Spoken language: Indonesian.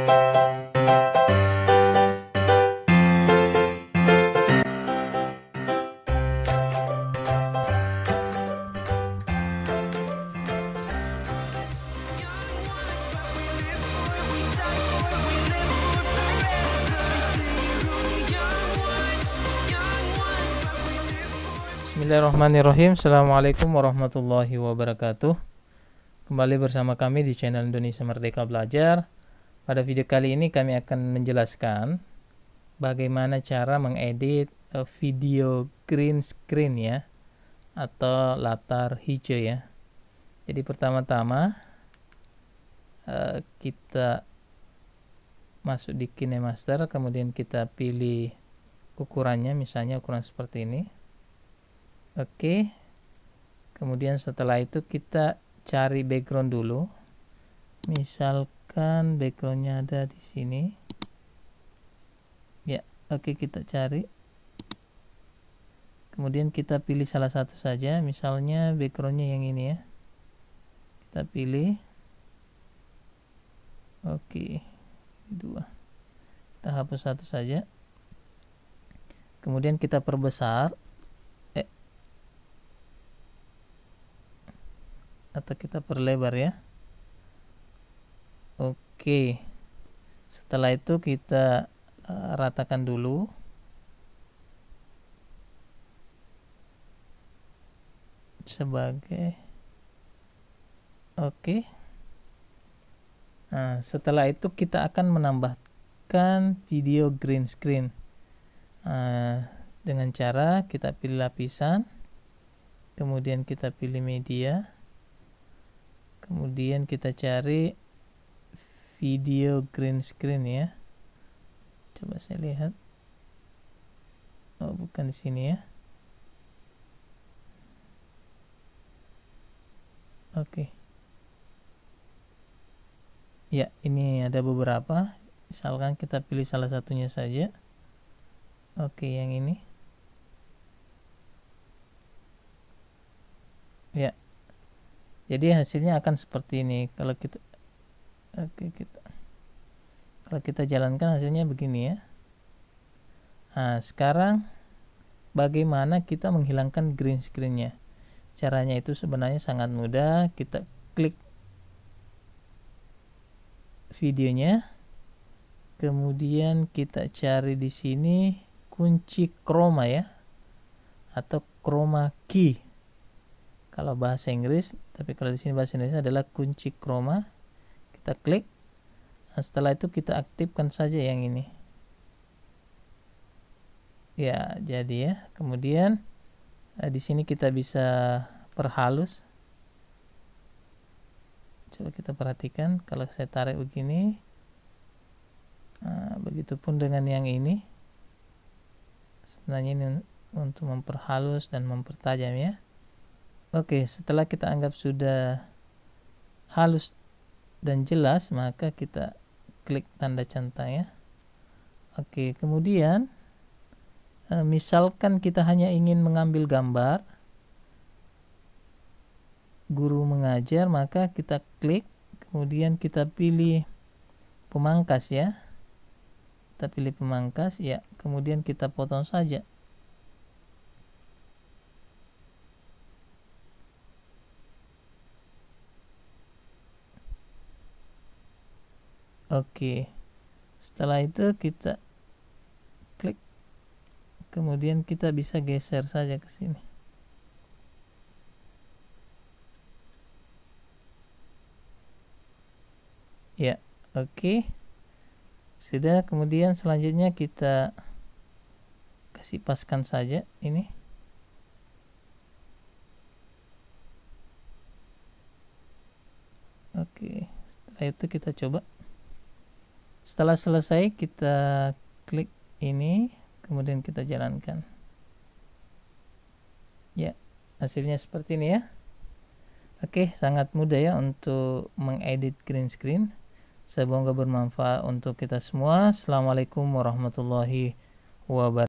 Bismillahirrahmanirrahim. Assalamualaikum warahmatullahi wabarakatuh. Kembali bersama kami di channel Indonesia Merdeka Belajar. Pada video kali ini kami akan menjelaskan bagaimana cara mengedit video green screen ya, atau latar hijau ya. Jadi pertama-tama kita masuk di KineMaster, kemudian kita pilih ukurannya, misalnya ukuran seperti ini. Oke, kemudian setelah itu kita cari background dulu. Misalkan backgroundnya ada di sini. Ya, oke, kita cari. Kemudian kita pilih salah satu saja, misalnya backgroundnya yang ini ya. Kita pilih. Oke, dua. Kita hapus satu saja. Kemudian kita perbesar. Atau kita perlebar ya. Oke, setelah itu kita ratakan dulu. Sebagai oke. Nah, setelah itu kita akan menambahkan video green screen dengan cara kita pilih lapisan, kemudian kita pilih media, kemudian kita cari video green screen ya. Coba saya lihat. Oh, bukan di sini ya. Oke. Ya, ini ada beberapa. Misalkan kita pilih salah satunya saja. Oke, yang ini. Ya. Jadi hasilnya akan seperti ini. Kalau kita kalau kita jalankan hasilnya begini ya. Nah, sekarang bagaimana kita menghilangkan green screen-nya? Caranya itu sebenarnya sangat mudah. Kita klik videonya. Kemudian kita cari di sini kunci chroma ya, atau chroma key kalau bahasa Inggris, tapi kalau di sini bahasa Indonesia adalah kunci chroma. Kita klik. Nah, setelah itu kita aktifkan saja yang ini. Ya, jadi ya. Kemudian di sini kita bisa perhalus. Coba kita perhatikan kalau saya tarik begini. Nah, begitupun dengan yang ini. Sebenarnya ini untuk memperhalus dan mempertajam ya. Oke, setelah kita anggap sudah halus dan jelas, maka kita klik tanda centang ya. Oke, kemudian misalkan kita hanya ingin mengambil gambar guru mengajar, maka kita klik, kemudian kita pilih pemangkas ya. Kita pilih pemangkas ya, kemudian kita potong saja. Oke, setelah itu kita klik, kemudian kita bisa geser saja ke sini. Ya, oke. Sudah, kemudian selanjutnya kita kasih paskan saja ini. Oke, setelah itu kita coba. Setelah selesai kita klik ini, kemudian kita jalankan. Ya, hasilnya seperti ini ya. Oke, sangat mudah ya untuk mengedit green screen. Semoga bermanfaat untuk kita semua. Assalamualaikum warahmatullahi wabarakatuh.